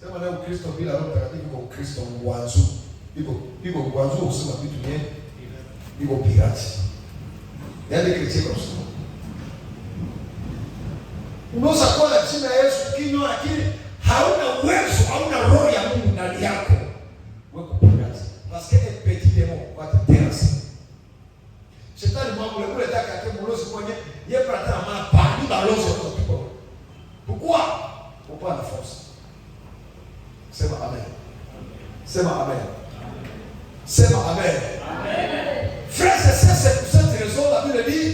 Sema leo Kristo bila Roho Mtakatifu kwa Kristo mwanzo. Iko mwanzo usema vitu nini? Iko pirati. Yaani kilicheko usema. Unaweza kuwa na jina Yesu kinywa lakini hauna uwezo, hauna roho ya Mungu ndani yako. Wewe pirati. Parce que un petit démon va te terrasser. Shetani mwangu le kule taka yake mlozi kwenye yeye prata na pandi balozi kwa people. Pourquoi? Pourquoi la force? Sema amen. Sema amen. Sema amen. Amen. Frères et sœurs, c'est pour cette raison la Bible dit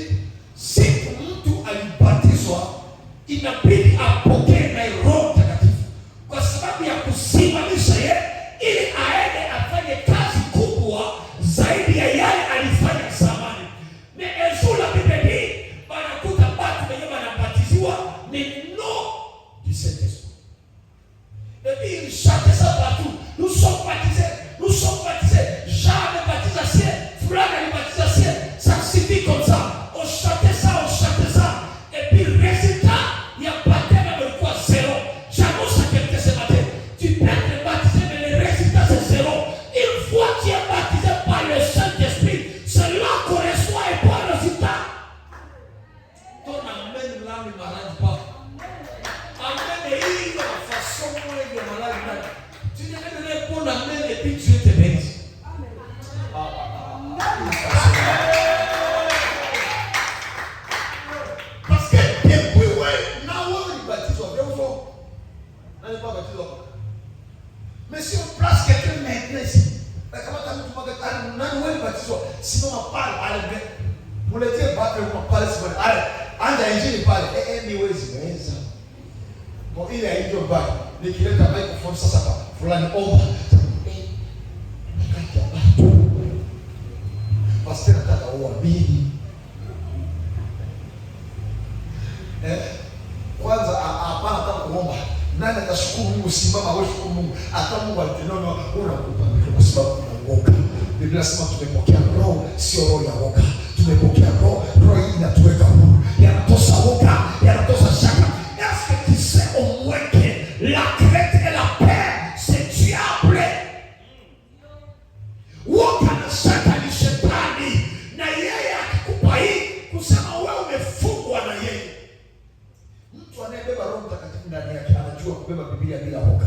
si mtu alibatizwa inabidi apokee na Roho Mtakatifu kwa sababu ya kusimamisha yeye ili aende afanye kazi kubwa zaidi ya yale alifanya zamani. Mais un jour la Bible dit banakuta watu wenye wanabatiziwa ni nom du Saint-Esprit. Et puis il chantait ça partout. Nous sommes baptisés. Jean le baptisé, Foulan le baptisé. Ça suffit comme ça. On chantait ça. Et puis le résultat, il y a baptême avec quoi? Zéro. J'annonce à quelqu'un ce matin. Tu peux te baptiser, mais le résultat c'est zéro. Une fois que tu es baptisé par le Saint-Esprit, cela correspond et pas le résultat. Ton amen là ne m'arrange pas. Amen est la façon dont il est malade. Tu devais répondre amen et puis Dieu te bénit. Parce que depuis mais si on place quelqu'un maintenant ici, sinon on parle, vous le dites, on parle, allez, parle, bon, il est idiot, les kilomètres travaillent pour faire ça, il faut l'année parce que nataka uamini. Kwanza hapana hata kuomba. Nani atashukuru Mungu? Simama wewe, shukuru Mungu. Hata Mungu alitunono unakupa kwa sababu unaoga. Biblia inasema tumepokea roho, sio roho ya woga. Tumepokea roho hii inatuweka huru. Yanatosa woga, yanatosa shaka. Est-ce que tu sais au moins que la crainte et la peur c'est diable? Woga na shaka ni shetani, na yeye akikupa hii kusema wewe umefungwa na yeye. Mtu anayebeba Roho Mtakatifu ndani yake anajua kubeba Biblia bila woga,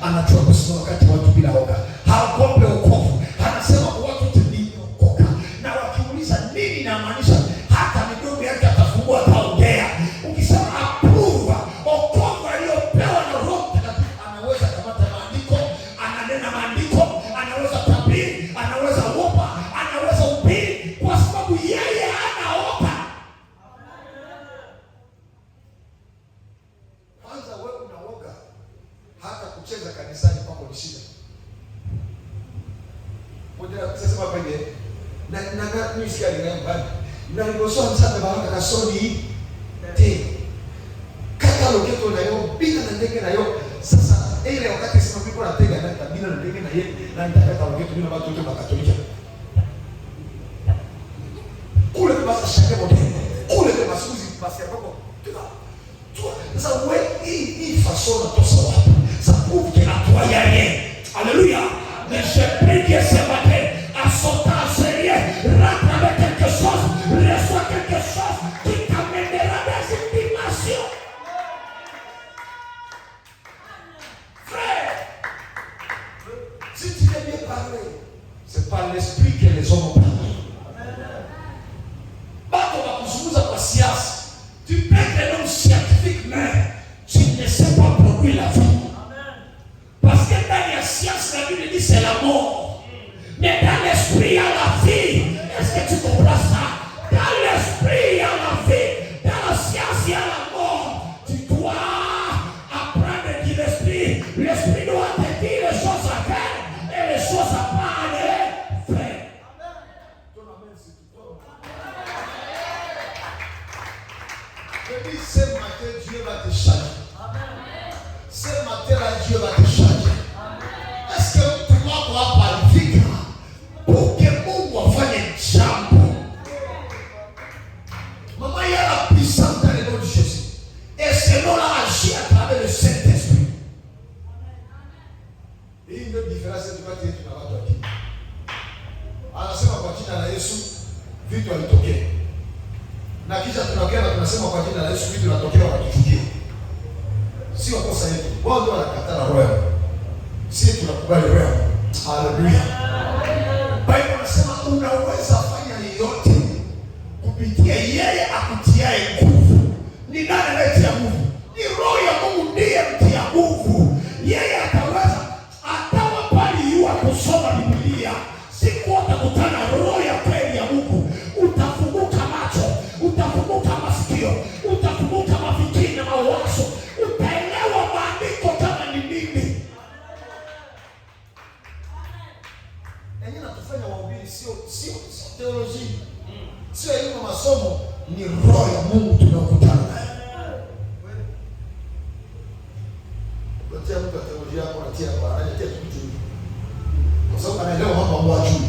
anajua kusimama wakati watu bila woga, haogopi wokovu. Anasema kwa watu tuliokoka, na wakiuliza nini inamaanisha, hata midomo yake atafungua, ataongea. Ukisema approve wokovu aliopewa na Roho Mtakatifu, anaweza kamata maandiko, ananena maandiko, anaweza tabiri, anaweza wopa, anaweza ubiri, kwa sababu yeye anaoga. Kwanza wewe unaoga, hata kucheza kanisani kwako ni shida. Moja sasa pale na mimi ngambani na nilosoma sana baraka kasoni te kaka loketo na yo bila na ndege na yo. Sasa ile wakati sema mimi kuna tega na kabila na ndege na yeye na nitaka loketo bila watu wote wa Katolika kule basi shaka moto kule kwa masuzi basi hapo tu. Sasa wewe hii façon na tosa wapi? Ça prouve que la toi y a rien. Alléluia. Mais je prie que ce matin, à son temps sérieux, rentre avec quelque chose, reçois quelque chose qui t'amènera dans une dimension. Frère, si tu veux bien parler, c'est par l'esprit que les hommes parlent. Bato va kuzungumza kwa siasa. Tu peux être un homme scientifique, mais tu ne sais pas produire la vie. Parce que dans la science, la Bible dit c'est la mort. Mais dans l'esprit, il y a la vie. Est-ce que tu comprends ça? Dans l'esprit, il y a la vie. Dans la science, il y a la mort. Tu dois apprendre de l'esprit. L'esprit doit te dire les choses à faire et les choses à pas aller faire. Ton amen, c'est tout. Je dis, ce matin, Dieu va te changer. Ce matin-là, Dieu va te changer. Est-ce que tu vas voir par le pour que diferensi kati yetu na watu wa dini. Anasema kwa jina la Yesu vitu vitokee. Na kisha tunakwenda tunasema kwa jina la Yesu vitu vinatokea wakitukia. Sio kosa yetu. Wao ndio wanakataa roho. Sisi tunakubali roho. Haleluya. Biblia inasema unaweza fanya yote kupitia yeye akutiaye nguvu. Ni nani anayetia nguvu? Ni roho ya Mungu ndiye mtia nguvu. Yeye ataweza atawa pali yua kusoma Biblia. Siku utakutana roho ya kweli ya Mungu. Utafunguka macho, utafunguka masikio, utafunguka mafikiri na mawazo. Utaelewa maandiko kama ni nini. Yenyewe natufanya wahubiri sio teolojia. Sio elimu masomo, ni roho ya Mungu tunakutana naye. Watia mtu teolojia hapo natia kwa anatia kitu. Kwa sababu anaelewa mambo ya juu.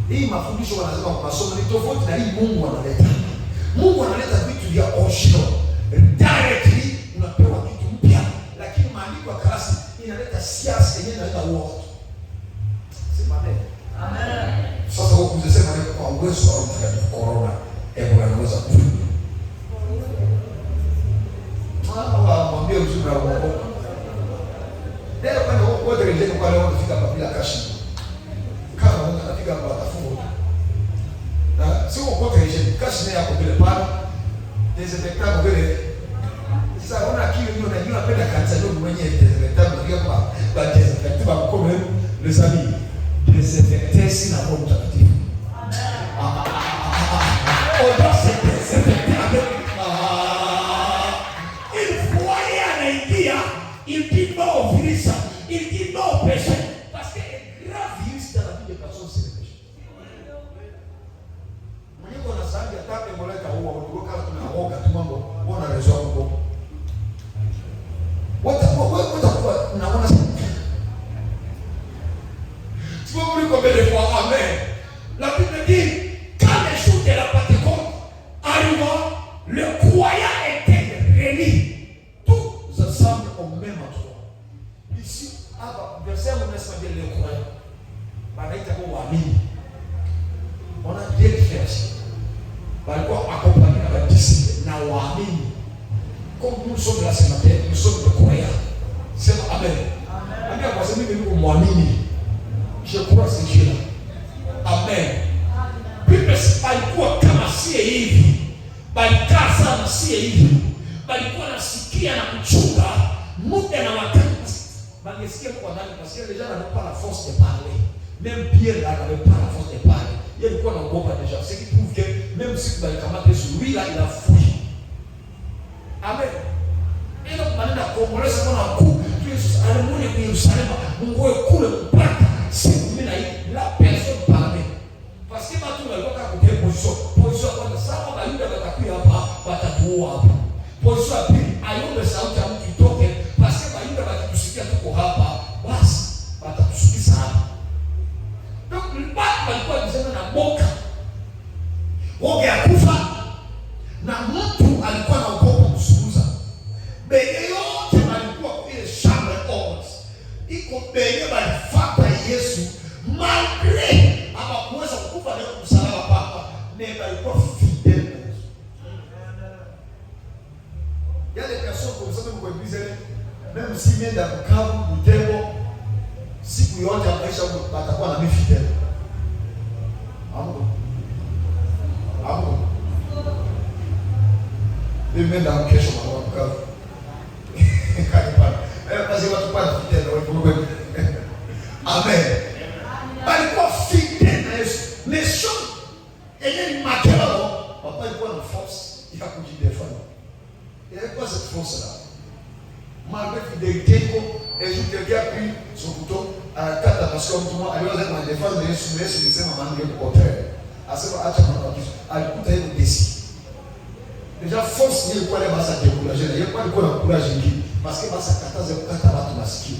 Hii mafundisho wanasema kwa masomo ni tofauti na hii Mungu analeta. Mungu analeta vitu vya original. Directly unapewa kitu mpya, lakini maandiko ya karasi inaleta siasa yenyewe inaleta word. Sema amen. Amen. Sasa ukisema ni kwa uwezo wa mtakatifu corona, hebu anaweza kufanya. Mwambie uzuri na Mungu. Leo kwani wote wengine kwa leo wanafika hapa bila kashi. Kama mtu anafika hapa atafunga. Na sio kwa kashi, kashi yako bila pale. Desinfectant vile. Sasa ona akili ndio unajua napenda kanisa ndio mwenyewe desinfectant ndio kwa desinfectant kwa kome les amis. Desinfectesi na Roho Mtakatifu. Amen. Oda desinfectant. Il faut aller à l'idée, il dit non au virus, il dit non au péché. Parce que grave virus dans la vie des personnes c'est le péché. Mwenyewe unasali atape moleka huwa unaruka tunaoga tu mambo bona rezo huko. Watakuwa unaona tu vas me combien de fois amen. La Bible dit quand les jours de la Pentecôte arrivant, le croyant était réuni tous ensemble au même endroit. Ici, verset où on dit le croyant. Banaita kwa waamini. On a deux différences. Walikuwa accompagnés na disciples na waamini. Comme nous sommes là ce matin, nous sommes des croyants. C'est amen. Amen. Amen. Kwa sababu mimi ni muamini. Je crois ce Dieu là. Amen. Bible alikuwa kama sie hivi. Balikaa sana sie hivi. Balikuwa nasikia na kuchunga muda na wakati. Bangesikia kwa ndani parce que les gens n'avaient pas la force de parler. Même Pierre n'avait pas la force de parler. Il alikuwa anaogopa déjà. Ce qui prouve que même si balikamata sur lui là il a fui. Amen. Et donc maintenant Congolais c'est qu'on a coup. Jésus alimwona kwa Yerusalemu. Mungu kule mpaka siku mimi na la personne parlait. Parce que watu walikuwa kwa position kwa sababu Bayuda watakuja hapa watatuua hapa. Position ya pili ayombe sauti ya mtu itoke parce que Bayuda wakitusikia tuko hapa basi watatusikiza hapa. Donc mbaki walikuwa wanasema na boka. Woga ya kufa na mtu alikuwa anaogopa kusukuza. Beye yote walikuwa kwa ile chambre haute. Iko beye walifata Yesu malgré hawakuweza kukufa leo msalaba papa. Mais walikuwa fidèles. Il y a des personnes comme ça même qu'on disait même si vient dans le camp du temple siku yote maisha watakuwa na mimi fidèle. Amen. Mimi ndio kesho kwa kwa. Basi watu kwa fidèle wao. Amen. Balikuwa fidèle na Yesu. Nation yenye makao papa alikuwa na force ya kujidefend. Il n'y avait pas cette force-là. Malgré fidélité, et je quelqu'un a pris son couteau à la tête parce que tout le monde allait dans la défense de Yesu, mais Yesu disait maman le contraire. À ce moment-là, tu m'as dit, à l'écoute il décide. Déjà force ni quoi les basa décourager, il y a pas de quoi encourager qui parce que basa 14 quand tu vas masquer.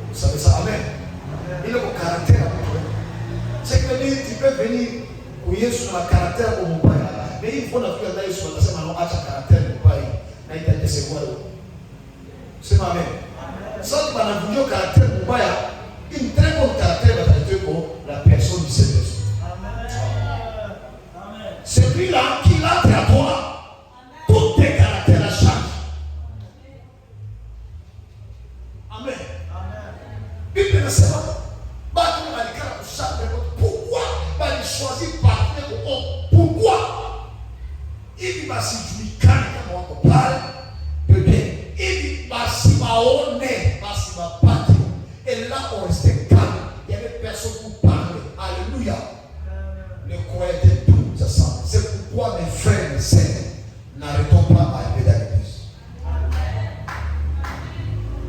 Vous savez ça, amen. Il a un caractère. C'est que tu peux venir où Yesu a un caractère comme mon père. Mais il faut que tu aies Yesu atasema no acha caractère mon père na itatesekwa. Sema amen. Sasa tunavunja caractère mbaya Une très bonne caractère va traiter pour la personne du Saint-Esprit. Celui-là qui l'a à toi, tous tes caractères changent. Amen. Bible nasema batu walikala kushamba. Pourquoi bali choisir partenaire pour homme? Pourquoi? Hivi basi julikane kama wako pale bebe. Hivi basi maone, basi mapate. Et là on restait calme. Il y avait personne pour parler. Alléluia. Le croyant était tout ça semble. C'est pourquoi mes frères et mes sœurs n'arrêtons pas à aller dans l'église.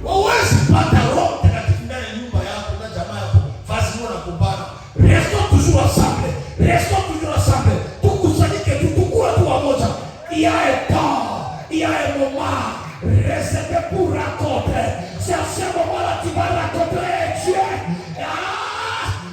Wawezi pata roho mtakatifu ndani ya nyumba yako na jamaa yako. Vazi moja kumbana. Restons toujours ensemble. Restons toujours ensemble. Tukusanyike tukukue tu pamoja. Il y a un temps, il y a un moment réservé pour raconter. C'est à ce moment-là tu vas raconter Dieu.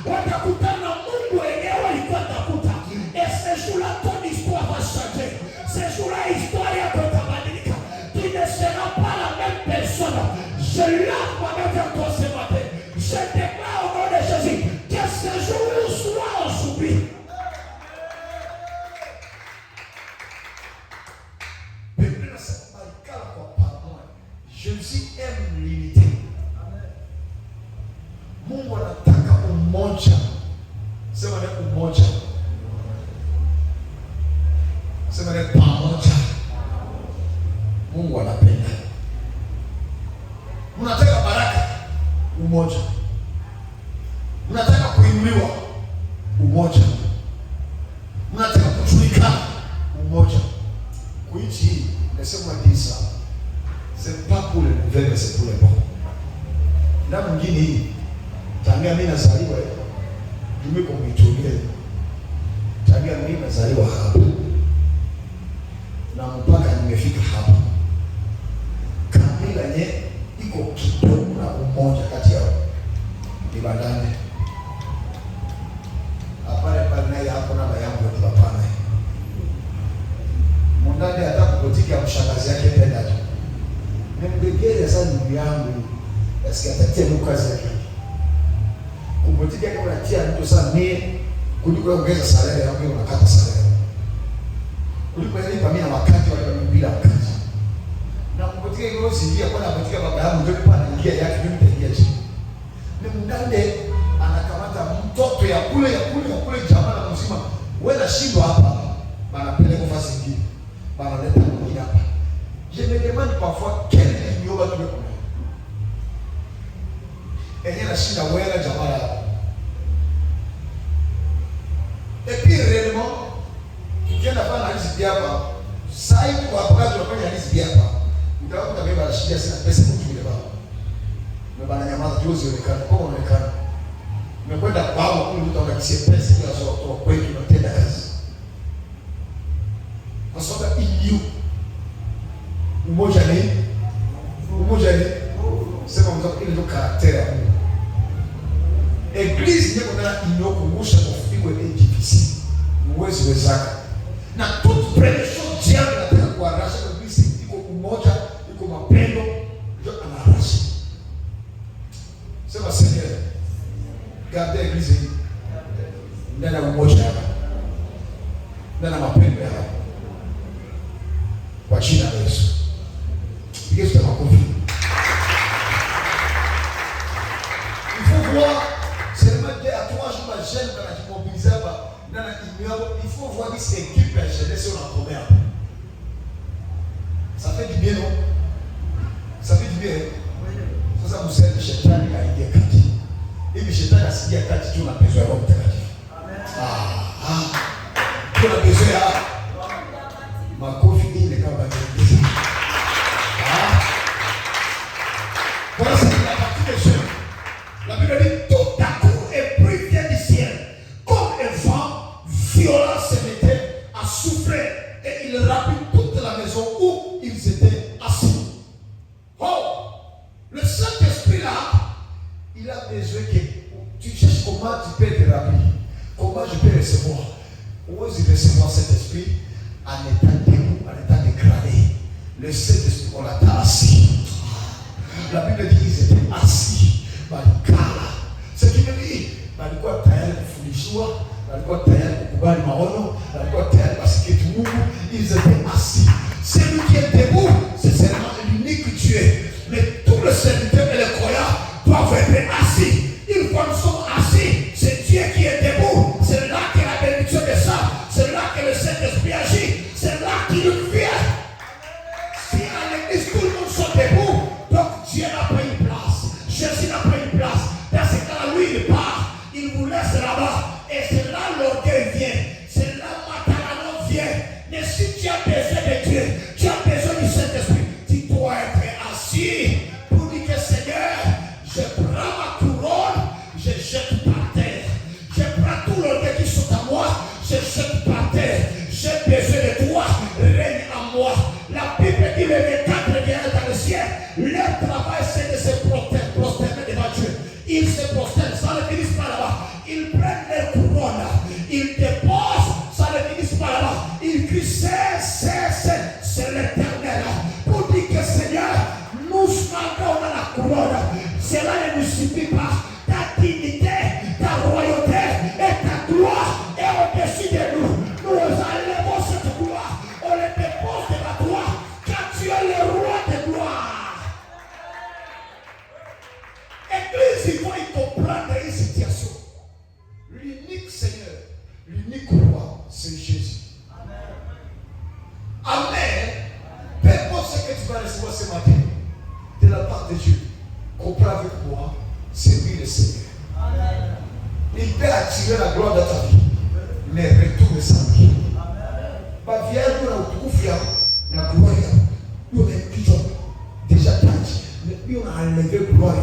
Watakutana Mungu wenyewe alikuwa takuta. Et ce jour-là ton histoire va changer. Ce jour-là histoire yako itabadilika. Tu ne seras pas la même personne. Je lave ma main vers toi ce matin. Je déclare au nom de Jésus que ce jour soit aujourd'hui. Jésus aime l'unité. Mungu anataka umoja. Sema ni umoja. Sema ni pamoja. Mungu anapenda. Unataka baraka, umoja. Unataka kuinuliwa, umoja. Unataka kujulikana, umoja. Kuichi hii, nasema disa. C'est pas pour les mauvais, mais c'est pour les bons. Na mwingine hii, tangia mimi nazaliwa, jume kumitulia. Tangia mimi nazaliwa hapa. Na mpaka nimefika hapa. Kabila nye iko kidogo na umoja kati yao. Ni bandane. Apale pale hapo na bayangu ya tunapana. Mundane atakupotika ya mshangazi yake tena. Nimegele sana ndugu yangu. Asikia tatia mkazi yake. Kupotika kama tia mtu sana mie kuliko ongeza salary yako unakata salary. Kuliko ile kwa mimi na wakati wale bila wakati. Na kupotika hiyo sindia kwa na kupotika baba yangu ndio pana ingia yake ndio mtaingia chini. Ni mndande anakamata mtoto ya kule jamaa na mzima. Wewe unashindwa hapa. Banapeleka nafasi nyingine. Banaleta mwingine hapa. Je me demande parfois quel union va trouver pour moi. Et il y a la Chine à Ouéla Jamala. Et puis réellement, il y a la liste Biaba. Ça y est, pour après, tu vas prendre la liste Biaba. Tu vas prendre la Chine, c'est la peste pour tout le monde. Mais il y a un peu de temps, comment on est calme. Mais quand tu as pas beaucoup de temps, tu sais pas si tu as sorti, tu as été dans la case. Parce que il y a umoja ni sema mzako ile ndo karakter. Église ndio kuna inokumusha kufikwe difficile. Uwezo wezaka. Na toute prédiction Dieu anataka kuarasha Église iko umoja, iko mapendo, ndio anarasha. Sema Seigneur, garde Église hii. Ndani ya umoja hapa. Ndani ya mapendo hapa. Kwa jina la Yesu. Il faut voir, c'est le matin à 3 jours de jeûne quand tu mobilises il faut voir que cette équipe est jeunesse sur la première. Ça fait du bien, non? Ça fait du bien. Ça vous sert de Chétan, il a idée à Kati. Et le Chétan a signé à Kati, tu as besoin de l'homme de Kati. Tu as besoin de ma confidence, les gars, voilà, c'est la partie des jeunes. La Bible dit tout à coup un bruit vient du ciel, comme un vent violent se mettait à souffler et il remplit toute la maison où ils étaient assis. Oh, le Saint-Esprit là, il a besoin que tu cherches comment tu peux te remplir, comment je peux recevoir. Où est-ce recevoir cet esprit en état debout, en état dégradé. Le Saint-Esprit, on l'a assis. La Bible dit qu'ils étaient assis. injili, walikuwa tayari kufundishwa, walikuwa tayari kukubali maono, walikuwa tayari kusikia Mungu. Ils étaient assis. Celui qui est debout, c'est seulement l'unique Dieu. Mais tous les serviteurs et les croyants doivent être assis. Une fois nous sommes assis, c'est Dieu qui est debout. C'est là que la bénédiction descend. C'est là que le Saint-Esprit agit. C'est là qu'il vient. Si à l'église tout le monde sont debout, donc Dieu n'a pas une place. Jésus n'a pas une place. Dans ce cas-là, lui, il part. Il vous laisse là-bas. Et c'est là l'orgueil vient. C'est là Matalano vient. Mais si tu as besoin de Dieu, tu as besoin du Saint-Esprit, tu dois être assis pour dire que Seigneur, je prends ma couronne, je jette par terre. Je prends tout l'orgueil qui sont à moi, je jette par terre. J'ai besoin de toi, règne en moi. La Bible dit les quatre viennent dans le ciel. Leur travail c'est de se prosterner devant Dieu. Ils se prosternent, ça ne finit pas là-bas. Ils prennent les couronnes, ils déposent, ça ne finit pas là-bas. Ils crient c'est l'éternel. Pour dire que Seigneur, nous demandons la couronne. Cela ne nous suffit pas. Ta dignité, ta royauté et ta gloire est au-dessus de nous. Nous enlevons cette gloire. On les dépose devant toi. Car tu es le roi de gloire. Église, il faut y comprendre une situation. L'unique Seigneur, l'unique roi, c'est Jésus. Amen. Peu importe ce que tu vas recevoir ce matin de la part de Dieu, comprends avec moi, c'est lui le Seigneur. Amen. Il peut attirer la gloire de ta vie, mais retourne sa vie. Ma vie, nous avons la gloire. Nous avons déjà tâché, nous avons enlevé la gloire.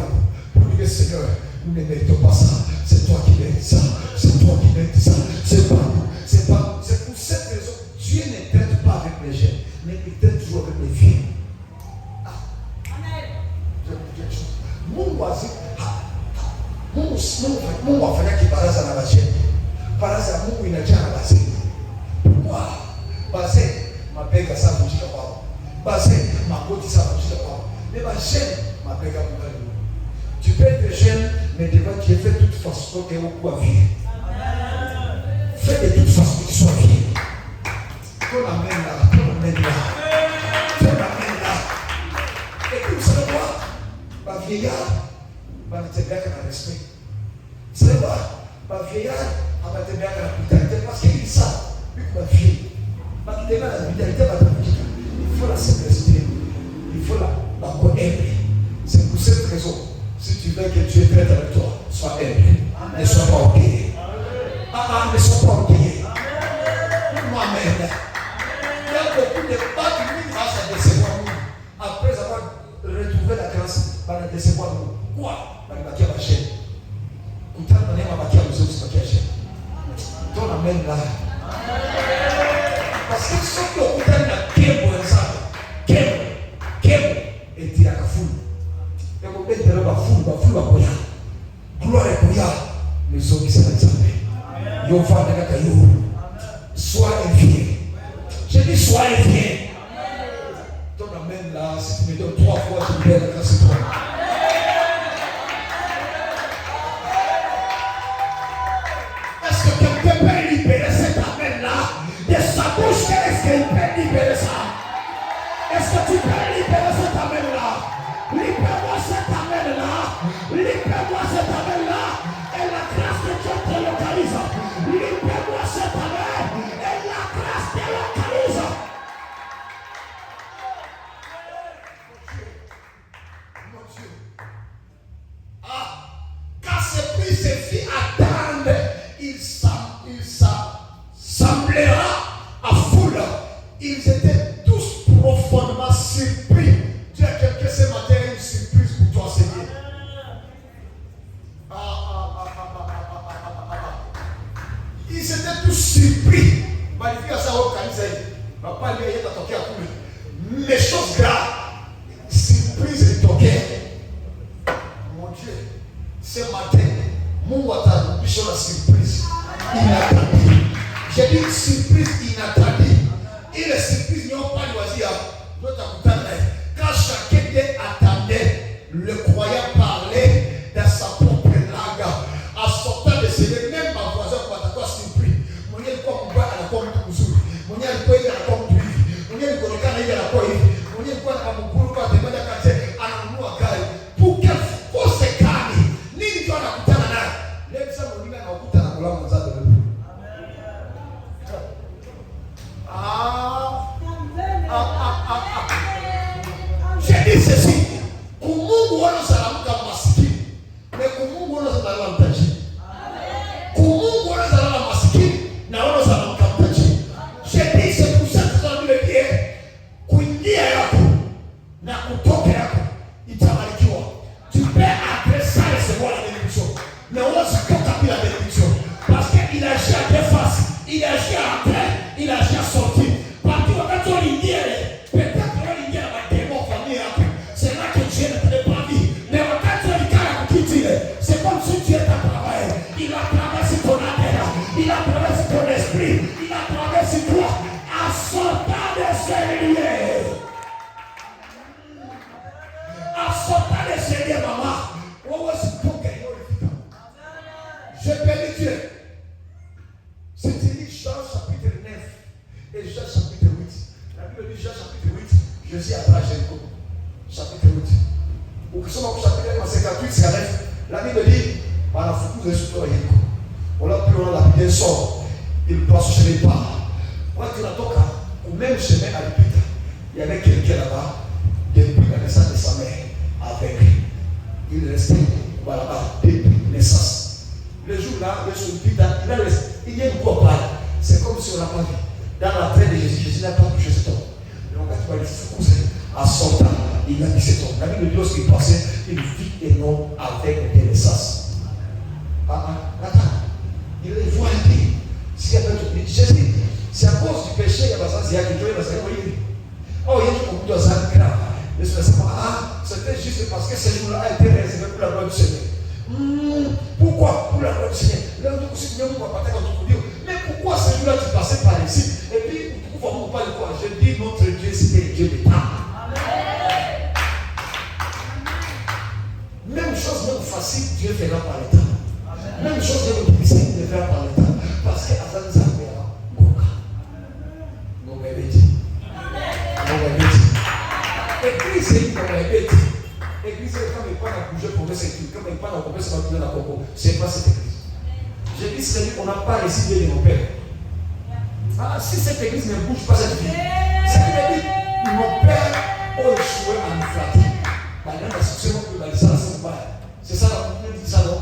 Pour dire Seigneur, nous ne méritons pas ça. C'est toi qui mérites ça. C'est toi qui mérites ça. C'est pas nous. C'est pas nous. C'est pour cette raison. Dieu ne traite pas avec les jeunes, mais il traite toujours avec les vieux. Amen. Je vais vous dire une chose. Mungu afanyaki baraza na basheni. Baraza ya Mungu inajaa na bazee. Wow. Bazee mabega sana kujika kwao. Bazee magoti sana kujika kwao. Mais basheni mabega mkali. Tu peux être jeune, mais devant Dieu, fais de toute façon que tu sois vieux. Fais de toute façon que tu sois vieux. Qu'on amène là, qu'on amène là. Qu'on amène là. Et puis vous savez quoi? Ma vieillard, va te bien qu'à la respect. Vous savez quoi? Ma vieillard, va te bien qu'à la brutalité. Parce qu'il dit ça, vu que ma vieille, ma vieillard, la brutalité va te dire. Il faut la simplicité. Il faut la connaître. C'est pour cette raison. Si tu veux que Dieu traite avec toi, sois humble. Ne sois pas orgueilleux. Ne sois pas orgueilleux. Amen. Il y a beaucoup de pas qui grâce à décevoir nous. Après avoir retrouvé la grâce, va la décevoir nous. Quoi? Va la bâtir à la chaîne. Quand on est à bâtir à nous autres, c'est bâtir à la chaîne. Ton amène là. Parce que ce qui est au côté de la Kébo, et tu as la foule. Gloire et gloire, les hommes qui sont ensemble. Yo va dans la caillou. Sois éveillé. Je dis sois éveillé. Ton amène là, si tu me donnes 3 fois, tu me donnes la grâce de toi. Est-ce que quelqu'un peut libérer cet amène là de sa bouche? Est-ce qu'il peut libérer ça? Est-ce que tu peux libérer cet amène là? Libère-moi cet amène-là. Libère-moi cet amène-là. Et la grâce de Dieu te localise. Libère-moi cet amène. Et la grâce te localise. Mon Dieu. Quand ce prix se fit attendre, il semblera à foule. Ils étaient tous profondément surpris. Dieu a quelqu'un ce matin une surprise pour toi, Seigneur. Ils étaient tous surpris. Magnifique à ça au Kanisei. Papa lui a toqué à tout. Les choses graves. Surprise et toqué. Mon Dieu, ce matin, mon water, je suis la surprise inattendue. J'ai dit une surprise inattendue. Et les surprises n'ont pas loisir. Quand chacun attendait, le croyant parlait dans sa propre langue. Kumungu wanazalamuka masikini. Na kumungu wanazalala mtajiri. Kumungu wanazalala masikini na wanazalamuka mtajiri. Shebi se kusaka za vile pia kuingia yako na kutoka yako itabarikiwa. Tu peux adresser et recevoir la bénédiction. Mais on se toque plus la bénédiction. Parce qu'il agit à deux faces. Il agit à entrer, il agit à sortir. Parce que quand on y dit, peut-être on y dit à ma démon famille, c'est là que Dieu ne t'avait pas dit. Mais quand on y dit à qui dit, c'est comme si Dieu t'a travaillé. Il a traversé ton ADN, il a traversé ton esprit, il a traversé toi à sortir de ces lieux. À sortir de ces lieux, maman. Je bénis Dieu. C'était Jean chapitre 9 et Jean chapitre 8. La Bible dit Jean chapitre 8, Jésus a à Jéricho. Chapitre 8. Au chapitre 58, 59, la Bible dit, par la foutu de ce tour Jéricho. On l'a pris, on l'a lapidé, sort. Il passe chez les pas. Quand il a toqué, au même chemin à l'épita, il y avait quelqu'un là-bas, depuis la naissance de sa mère, avec lui. Il restait là-bas depuis la naissance. Le jour-là, il y a une quoi parler. C'est comme si on n'a pas vu. Dans la tête de Jésus, Jésus n'a pas touché cet homme. Donc, quand tu vas le foutre à son temps, il a dit cet homme. La Bible dit lorsqu'il passait, il vit un homme avec des naissances. Attends, il est voit un peu. Jésus, c'est à cause du péché, il y a besoin de dire que Dieu va se réveiller. Oh, il y a beaucoup de choses graves. Mais c'était juste parce que ce jour-là a été réservé pour la gloire du Seigneur. Pourquoi? Pour la gloire du Seigneur. Mais pourquoi ce jour-là tu passais par ici? Et puis, pourquoi pas le quoi? Je dis notre Dieu, c'était Dieu de temps. Même chose, même facile, Dieu fera par le temps. Même chose, même difficile, Dieu fera par le temps. Parce que Azan Zambéa, Goka. Non, mais bête. Non, mais bête. Église, c'est une bête. L'église, comme il parle à bouger pour me sécuriser, comme il parle à couper sa bouger dans la coco, c'est pas cette église. J'ai dit, c'est qu'on n'a pas réussi de nos pères. Ah, si cette église ne bouge pas cette vie, ça veut dire que nos pères ont échoué en flatterie. C'est ça la conclusion dit ça, non?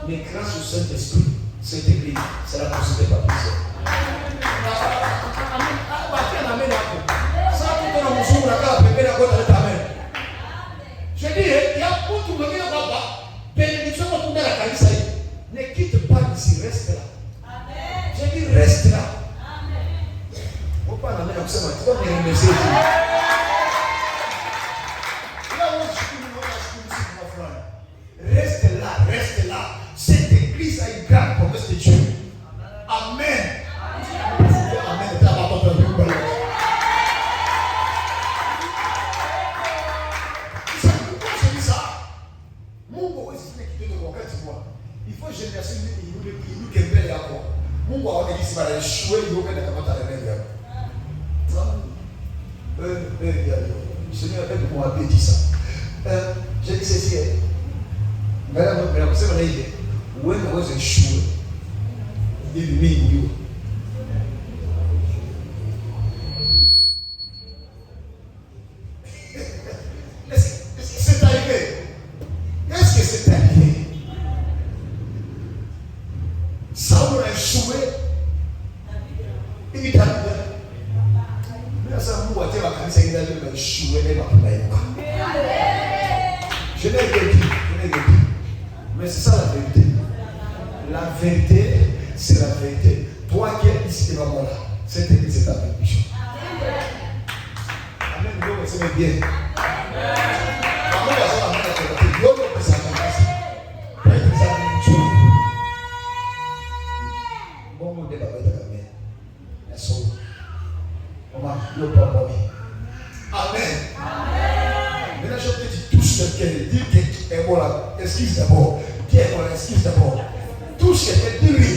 Mais grâce au Saint-Esprit, cette église, c'est la possibilité de la puissance. Je dis, il y a beaucoup de gens qui bénédiction pour tout la canisa. Ne quitte pas ici, reste là. Je dis, reste là. Il ne faut pas l'amener comme ça, tu vas me remercier. Reste là. Cette église a une grande promesse de Dieu. Amen. Amen. Il faut génération il kembele yako. Mungu aone jinsi bana shule ndio kwenda kama tarehe yako. Seigneur aide-moi à dire ça. Je dis ceci. Mais kusema na ile uende uweze shule. Ili mimi Est-ce que c'est arrivé? Est-ce que c'est arrivé? Saul a échoué. Il est arrivé. Mais ça, vous voyez, la canisa, il a échoué, mais je n'ai rien dit. Mais c'est ça la vérité. La vérité, c'est la vérité. Toi qui es ici devant moi là, cette église est ta bénédiction. Amen. Vous recevez bien. Amen. Maintenant, je te dis, touche quelqu'un, dis que est bon là, excuse d'abord. Qui est bon, excuse d'abord. Touche quelqu'un, dis-lui,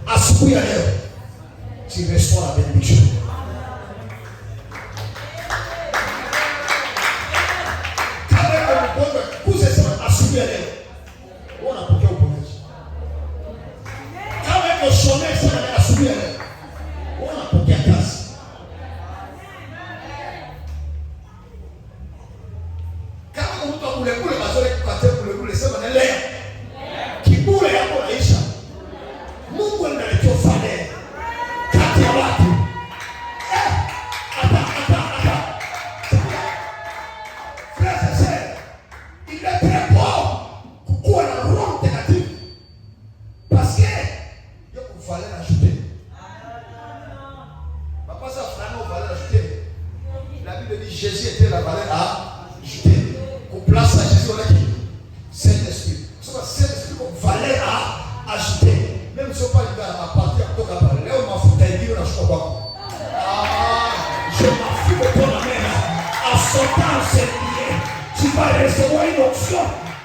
assoupis à l'air. Tu reçois la bénédiction. Quand même, vous êtes assoupis à l'air. On a pour quel problème? Quand même, le chômeur, ça va assoupir à l'air. On a pour quelle classe? Quand même, on peut vous le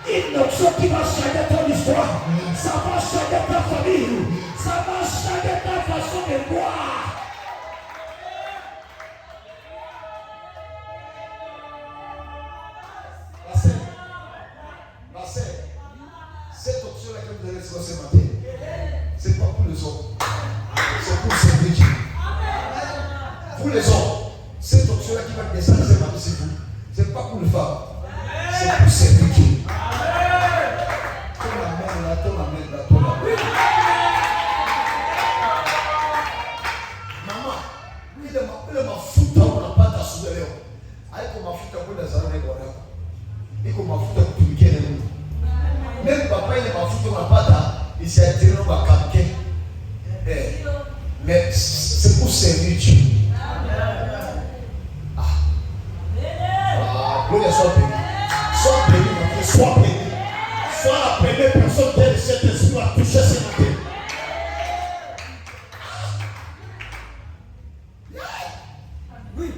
une onction qui va changer ton histoire. Ça va changer ta famille. Ça va changer ta façon de voir. Cette option-là que vous allez recevoir ce matin, ce n'est pas pour les hommes, c'est pour servir Dieu. Pour les hommes, cette option-là qui va descendre ce matin, c'est vous. Ce n'est pas pour les femmes, c'est pour servir Dieu. Ton amène là. Maman, il m'a foutu dans la pâte à souder. Il m'a foutu dans la zone de Guadalajara. Il m'a foutu dans tout le monde. Même papa, il m'a foutu dans la pâte, il s'est attiré dans ma campagne. Mais c'est pour servir Dieu. Gloire soit béni. Sois béni, mon frère, sois béni. Sois la première personne que cet esprit a touché ce matin. Oui.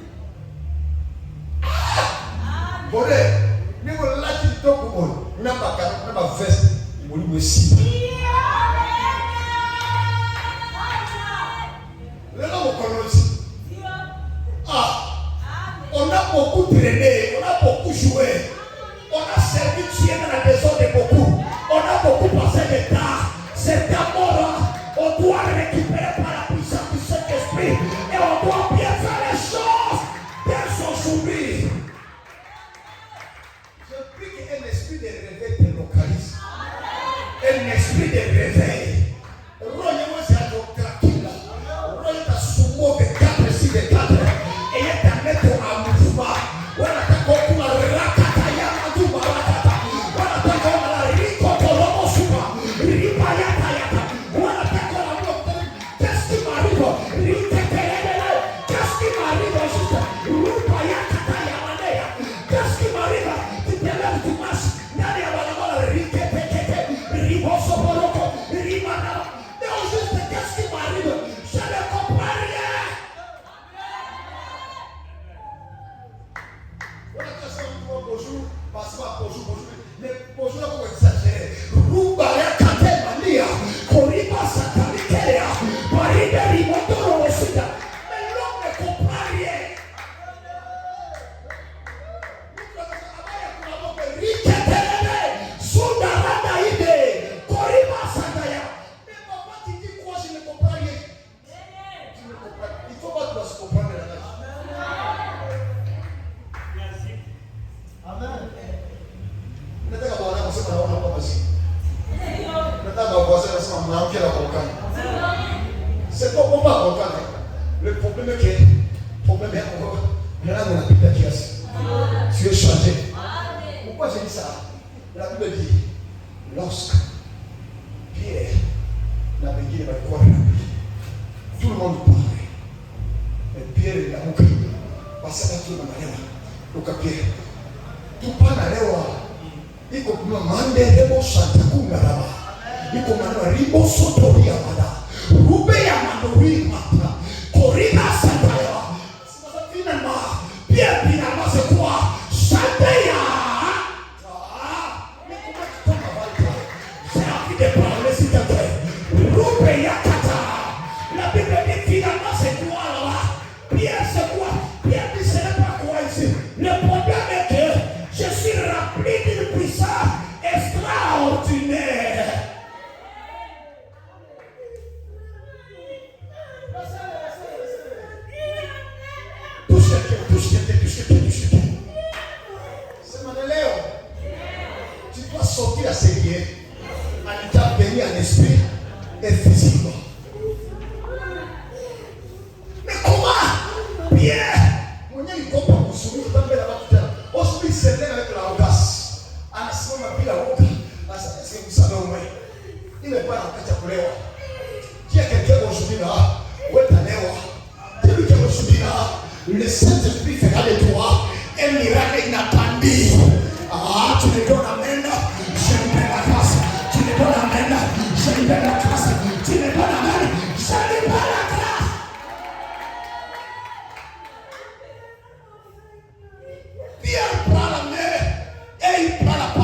Bon, nous avons lâché le temps pour nous. Nous n'avons pas veste. Nous avons aussi. On a beaucoup traîné, on a beaucoup joué, on a servi Dieu dans la maison de beaucoup, on a beaucoup passé de temps. C'est amour, on doit récupérer par la puissance du Saint-Esprit et on doit bien faire les choses bien s'en-soumis. Je prie qu'un esprit de réveil te localise, un esprit de réveil. C'est pas pour pas comprendre. Le problème est que on a plus de pièce. Tu es changé. Pourquoi j'ai dit ça? La Bible dit lorsque Pierre n'a pas dit quoi, tout le monde parlait. Mais Pierre il a oublié. Parce que tout le monde a dit donc Pierre, tout pas na lewa. Il faut demander des mots chantakunga là-bas. Il faut demander ribo sotori amada. Rube ya mandori matra. Korina sataya. Finalement, Pierre finalement c'est quoi? Chanteya. Mais comment tu tombes avant toi? J'ai envie de parler s'il te plaît. Rube ya kata. La Bible dit finalement c'est quoi là? Pierre c'est quoi? Pierre dit ce n'est pas quoi ici. Le problème est que je suis rempli d'une puissance extraordinaire. Tu dois sortir à ses liens en étant béni en esprit et physiquement. Mais comment? Pierre, mon Dieu, il comprend pour soumis, il va mettre là-bas tout à l'heure. Aujourd'hui, c'est avec l'audace. En ce moment, il a honte. Est-ce que vous savez au moins? Il n'est pas dans le cas de Léo. Qui a quelqu'un aujourd'hui là? Où est ta Léo? Celui qui est aujourd'hui là, le Saint-Esprit fera de toi un miracle inattendu. Ah, tu me donnes amen, je lui donne la grâce. Tu me donnes amen, je lui donne la grâce. Tu me donnes amen, je lui donne la grâce. Pierre prend la main et il prend la parole.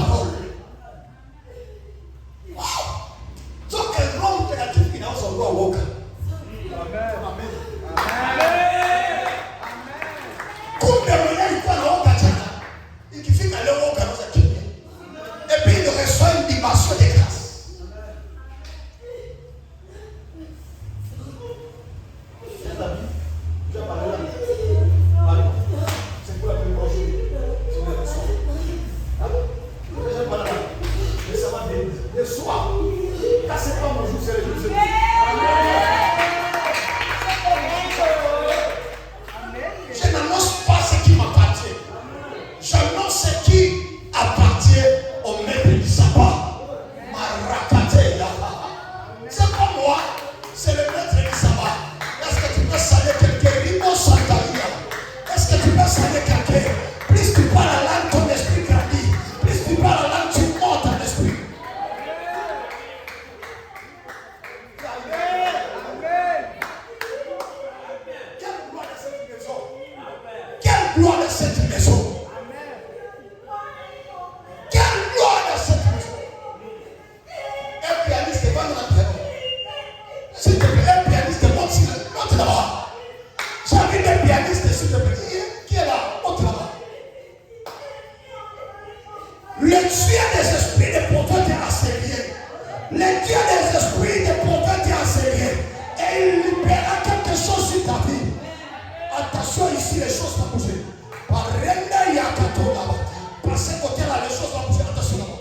le Dieu des esprits, des prophètes et enseignés, et il libérera quelque chose sur ta vie. Attention ici, les choses vont bouger. Par Renda Yakato là-bas. Par ce côté-là, les choses vont bouger. Attention là-bas.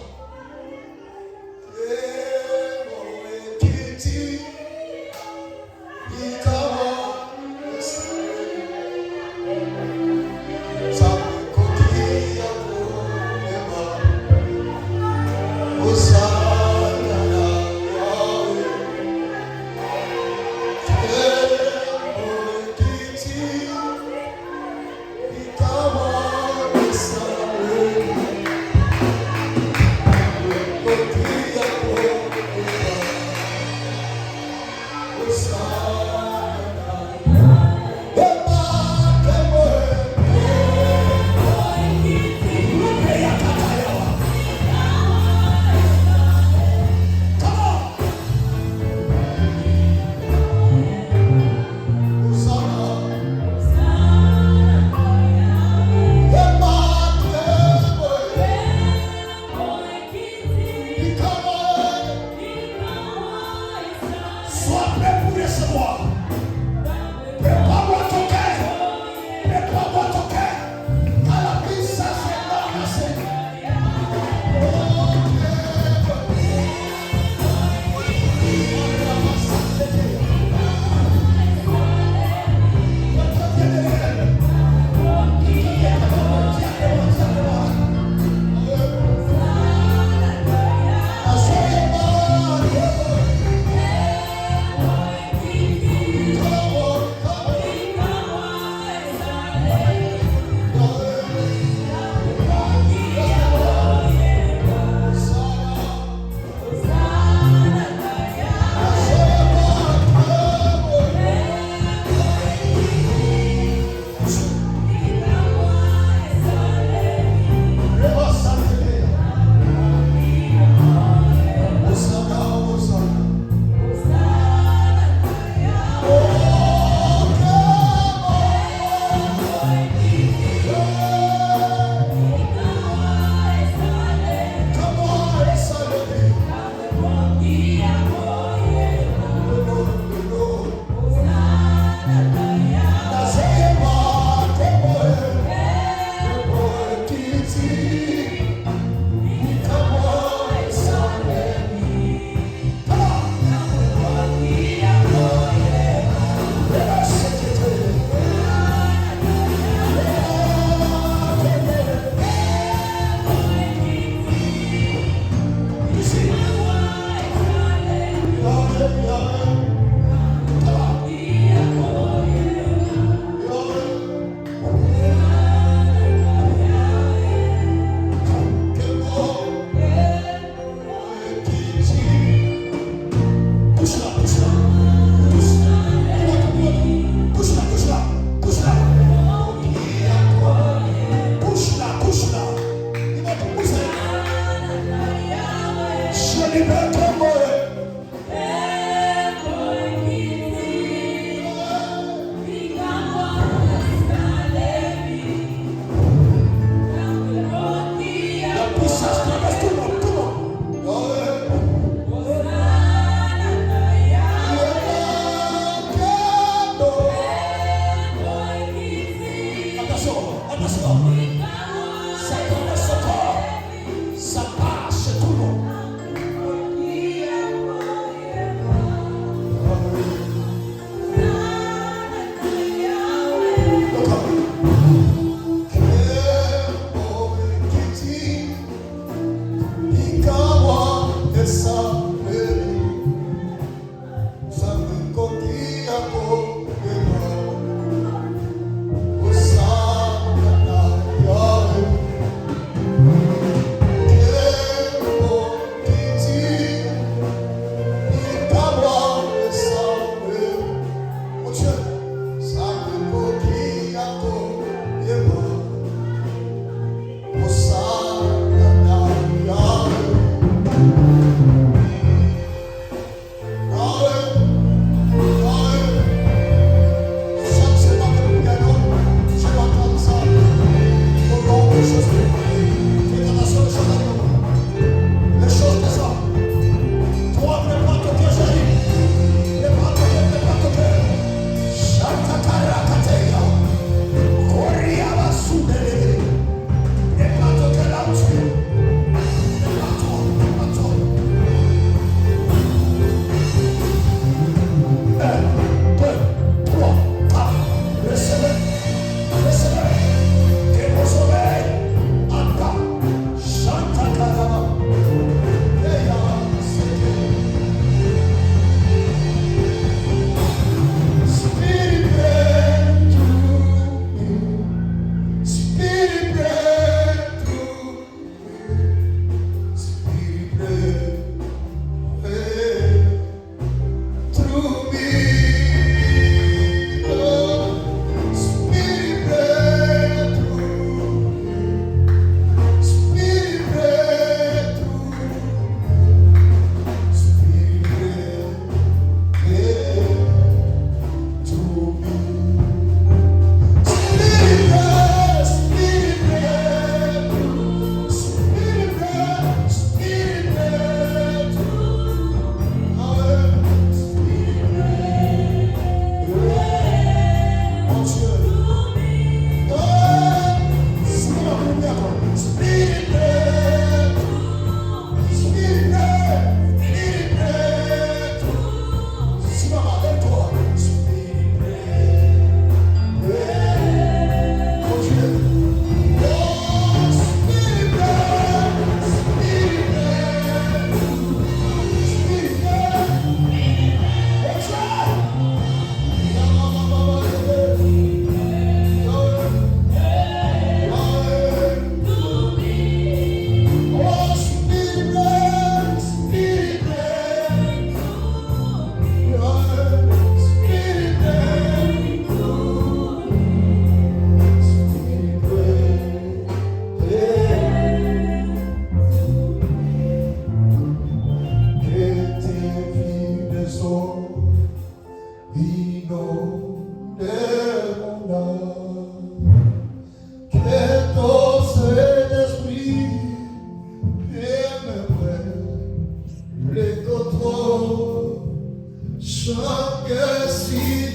chaque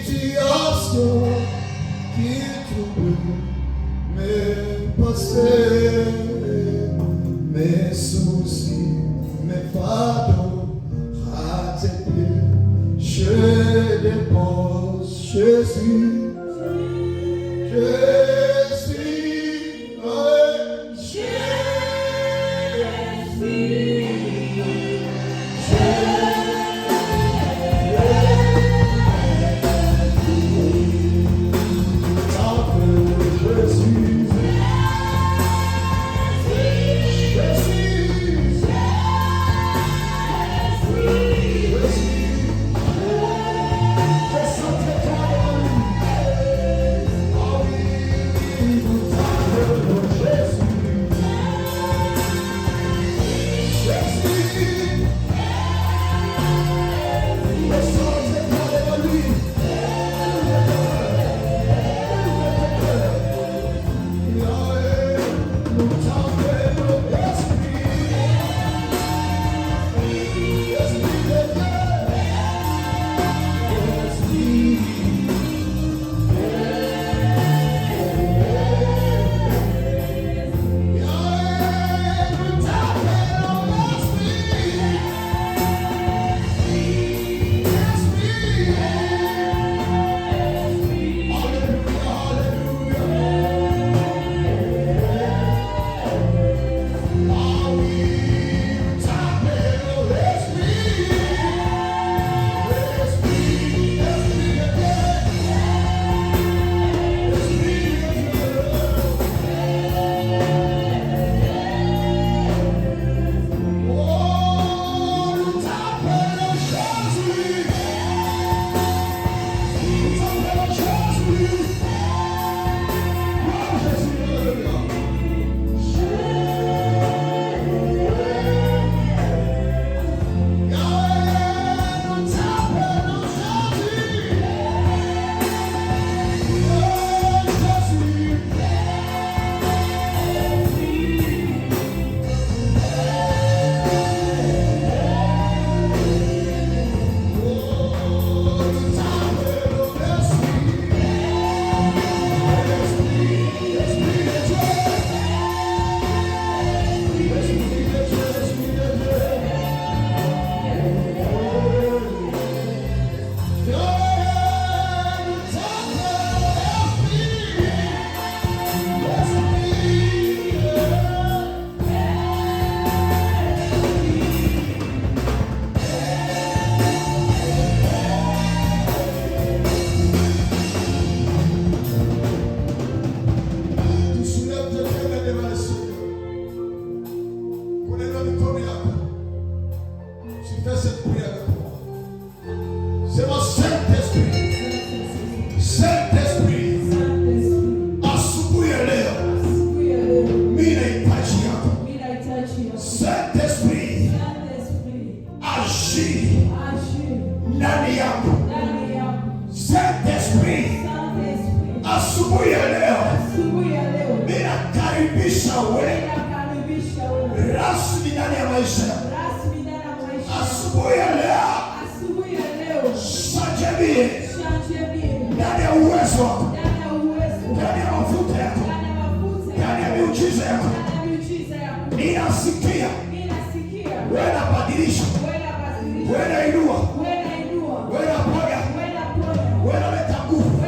situation qui trouble mes passés, mes soucis, mes fardeaux à tes pieds. Je dépose Jésus. Asubuhi ya leo ninakaribisha wewe rasmi ndani ya maisha. Asubuhi ya leo sajabie ndani ya uwezo wako, ndani ya mafuta yako, ndani ya miujiza yako. Ninasikia wewe unabadilisha, wewe unainua, wewe unaponya, wewe unaleta nguvu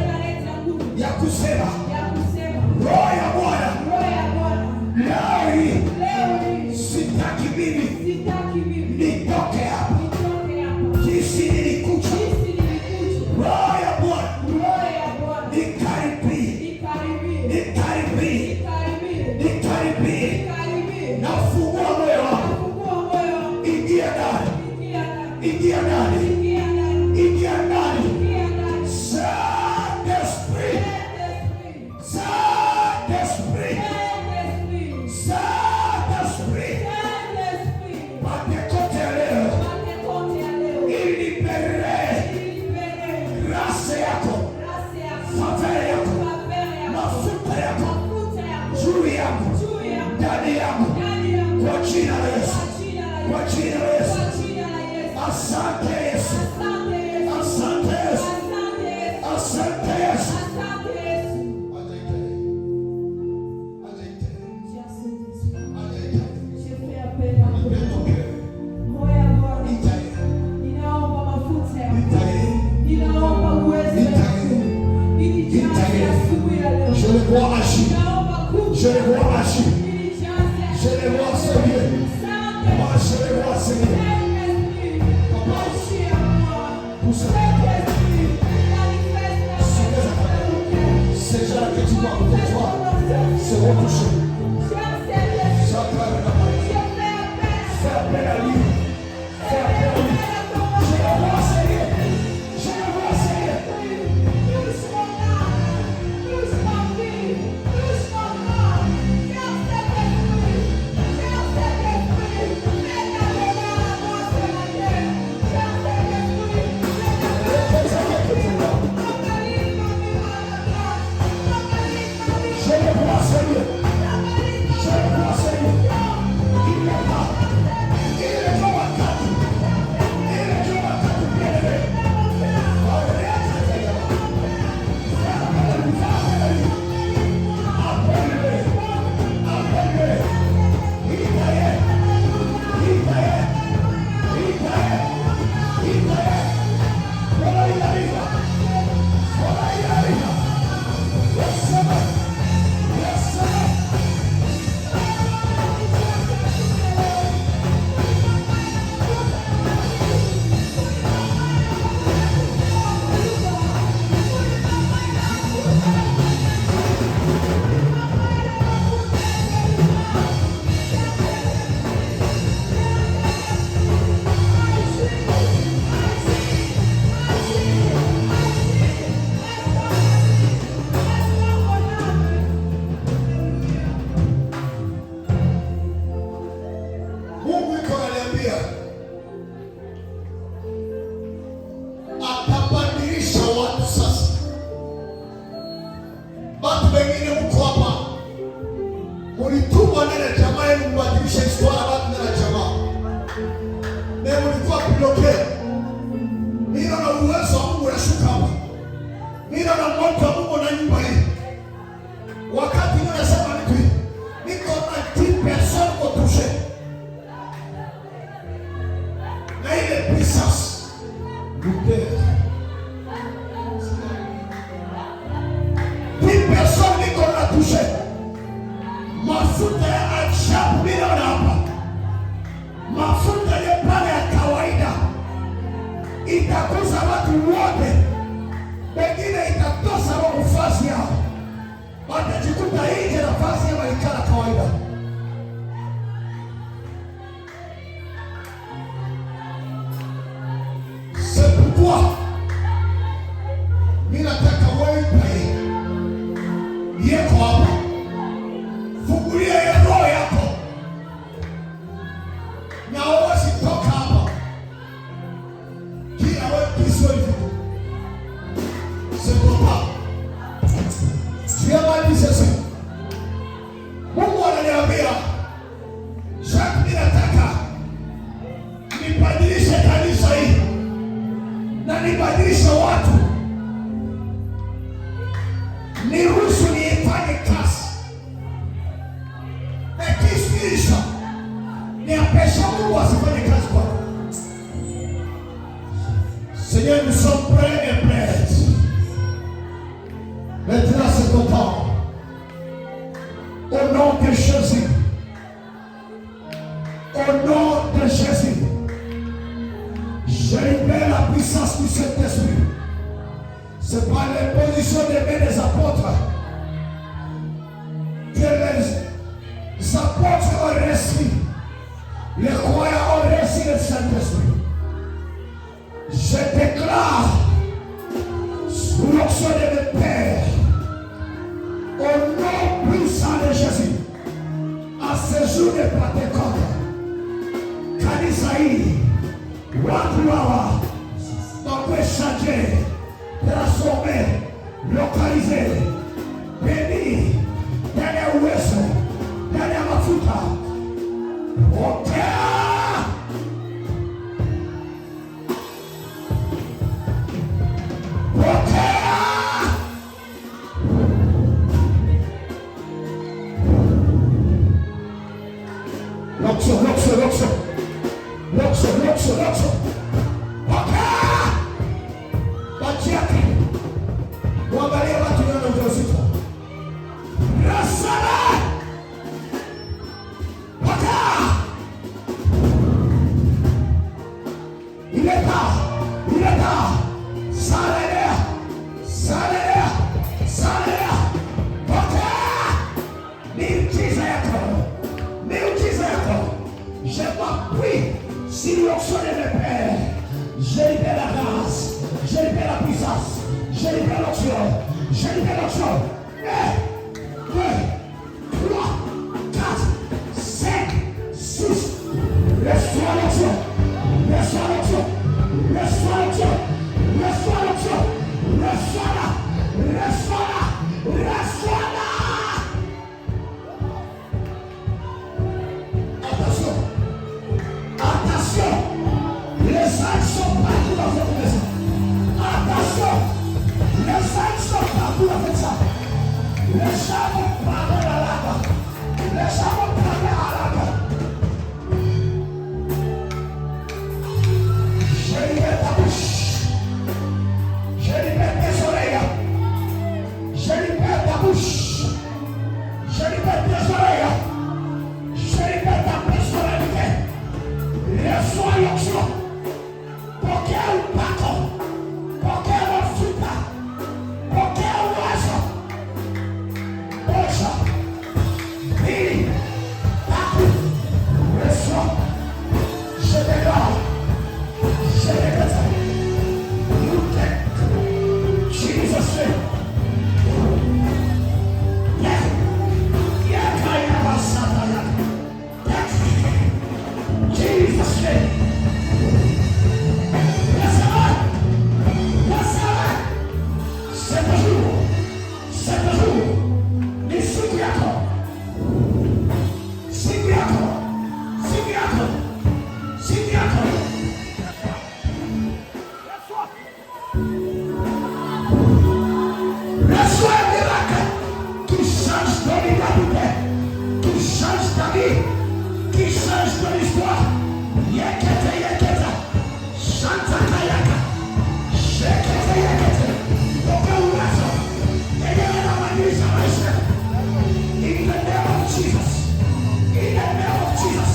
ya kusema. Roho ya Bwana leo hii sitaki mimi nitoke hapa jinsi nilikuja. Roho ya Bwana nikaribie, nafungua moyo wangu, ingia ndani. Asante Yesu. Je les vois agir. Je les vois servir. Moi, je les vois servir. Ces gens que tu vois pour toi seront touchés. Fais appel à lui. Fais appel à lui. Je le vois Seigneur. Je le vois Seigneur. Itakuza watu wote, pengine itatosa roho nafasi yao, watajikuta nje nafasi ya maikala kawaida. C'est pourquoi mimi nataka wewe yeko hapa, fungulia ya roho yako na uwezi toka hapa. Kila wewe Kristo hivi c'est pourquoi Mungu ananiambia Jacques, mimi nataka nibadilishe kanisa hili na nibadilishe watu, niruhusu niifanye kazi nakiisha, niapesha Mungu asifanye kazi kwa Seigneur. Nous sommes prêts et prêtes. Maintenant c'est ton temps. Au nom de Jésus. Au nom de Jésus. Je libère la puissance du Saint-Esprit. C'est par l'imposition des mains des apôtres que les apôtres ont reçu, les croyants ont reçu le Saint-Esprit. Je déclare sous l'onction de mes pères, au nom puissant de Jésus, à ce jour de Pentecôte, kanisa hili watu hawa wakuwe changer, transformer, localiser, béni, ndani ya uwezo, ndani ya mafuta. Pokea Loxo. Si l'onction de mes pères, je libère la grâce, je libère la puissance, je libère l'onction, je libère l'onction. 1, 2, 3, 4, 5, 6. Reçois l'onction, reçois l'onction, reçois l'onction, reçois l'onction, reçois-la, reçois-la, reçois-la. Attention, attention, les âges sont partout dans votre maison. Attention, les âges sont partout dans votre salle. Les gens vont parler à l'arbre. Les gens vont parler à l'arbre. Je libère ta bouche. Je libère tes oreilles. Je libère ta bouche. Je libère tes oreilles. Je libère ta personnalité. Reçois l'onction. Qualquer paco. Qualquer fruta. Qualquer oiseau. Poxa. Vire. Paco. Reçois. Je déclare. Je déclare. Look at Jesus' name. Jesus' name. C'est toujours. Les signiacons. Reçois un miracle qui change ton identité, qui change ta vie, qui change ton histoire. Yeketa, Shanta Kayaka, Sheketa, Opeurazo, Yegana Manisa Maisha. In the name of Jesus, in the name of Jesus.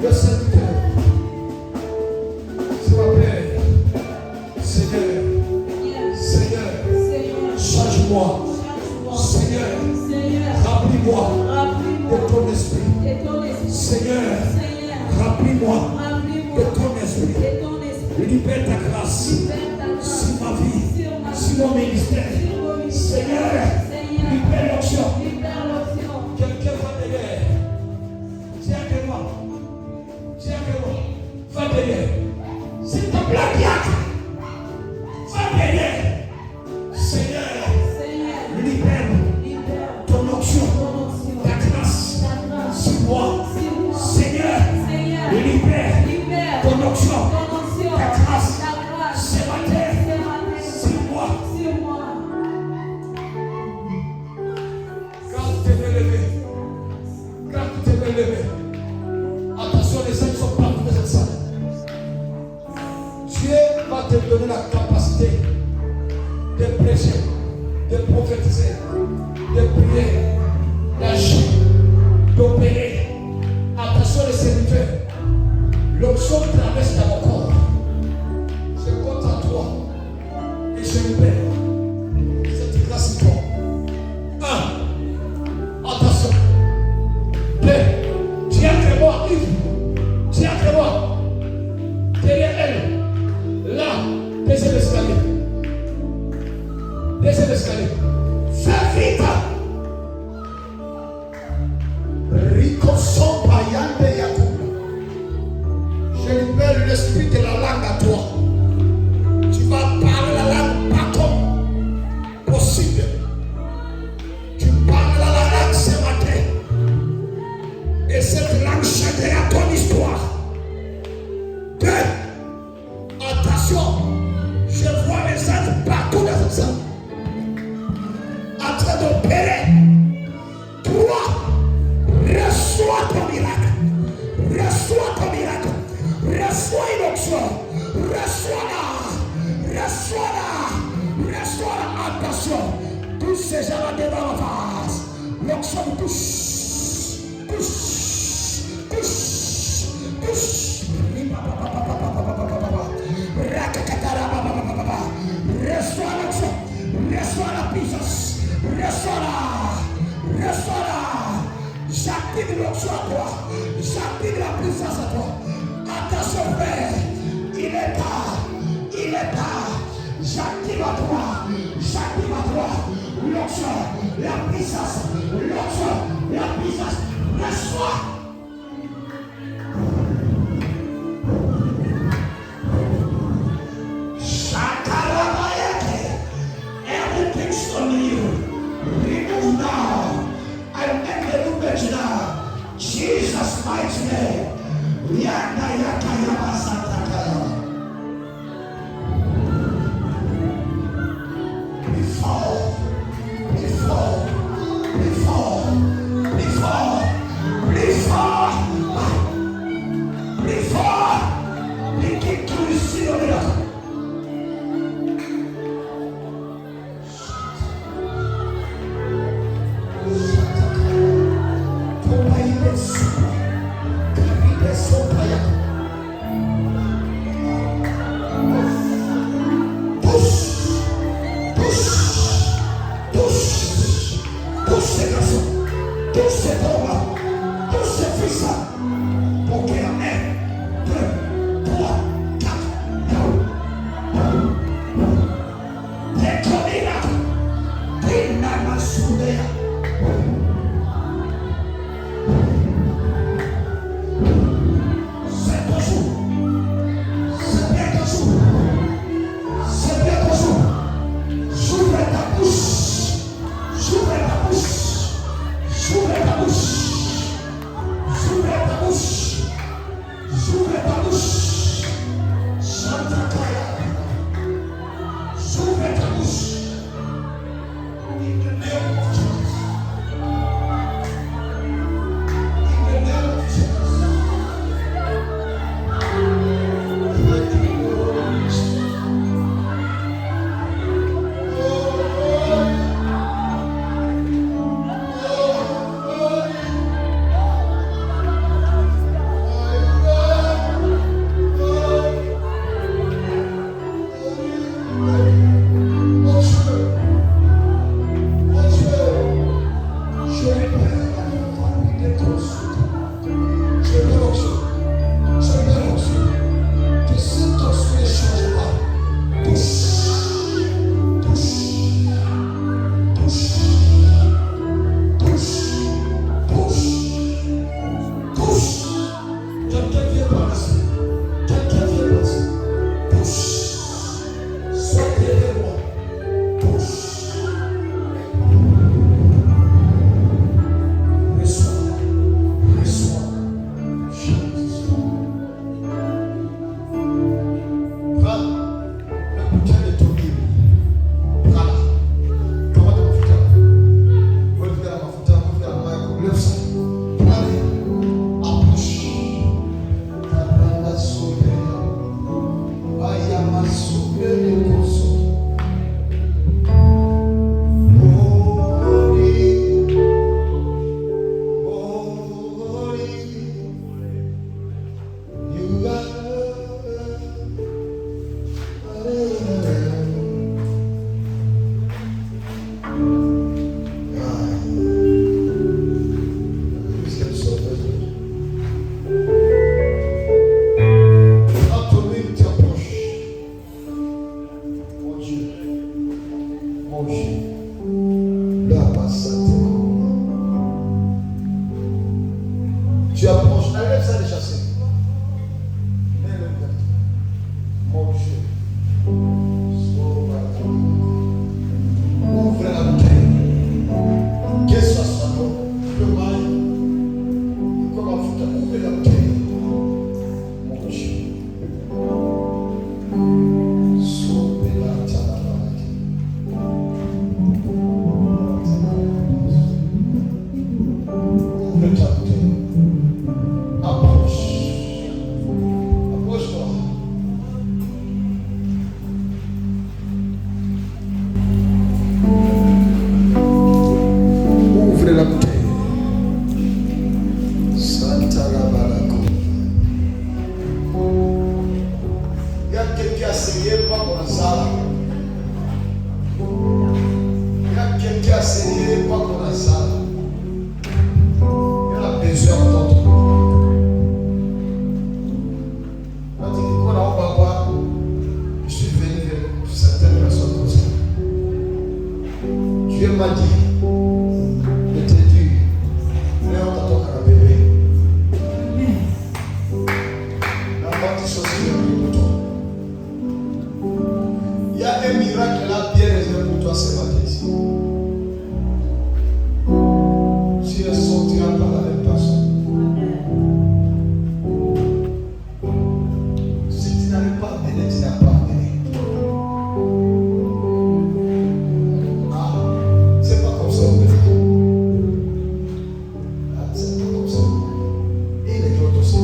le serviteur. S'il vous plaît, Seigneur, Seigneur, change-moi. Seigneur, remplis-moi de ton esprit. Seigneur, remplis-moi de ton esprit. Libère ta grâce sur ma vie, sur mon ministère. Seigneur, libère l'onction. Quelqu'un va derrière. Tiens que moi. Va derrière. S'il te plaît, diacre. Va derrière. Seigneur, libère ton onction, ta grâce sur moi. Seigneur, libère ton onction, ta grâce ce matin sur moi. Quand tu te veux lever, attention, les uns sont partout de cette salle. Dieu va te donner la capacité de prêcher, de prophétiser, de prier, d'agir, d'opérer. Attention les serviteurs, l'onction traverse dans mon corps. Je compte à toi et je libère cette grâce sur toi. 1. Attention. 2. Tiens que moi, Yves. Tiens que moi. Derrière elle. Là, deuxième escalier. Deuxième escalier. Fais vite. Ricoson Payande Yacoub. Je libère l'esprit de la langue à toi. Tu vas parler la langue pas comme possible. Tu parles la langue ce matin. Et cette langue changera ton histoire. 2. Attention. Je vois les anges partout dans cette salle. En train d'opérer. 3. Reçois ton miracle. Reçois ton miracle. Reçois une onction. Reçois-la. Reçois-la. Reçois-la. Attention. Tous ces gens devant la face. L'onction touche. Touche. Touche. Touche. Reçois l'onction. Reçois la puissance. Reçois-la. Reçois-la. J'active l'onction à toi. J'active la puissance à toi. Attention frère. Il est tard. J'active à toi. L'onction, la puissance. L'onction, la puissance. Reçois. Everything's on you. Remove now. And remove it now. Jesus' mighty name. Yaka yaka yaba sataka. Before. Begin to receive your miracle. On dit ceci pour toi. Il y a un miracle là bien réservé pour toi ce matin ici. Tu ne sortiras pas la même personne. Si tu n'avais pas donné, tu n'as pas donné. Ah, c'est pas comme ça. Ah, c'est pas comme ça. Et les autres aussi.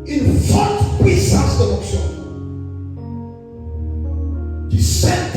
Une forte puissance de l'onction qui sème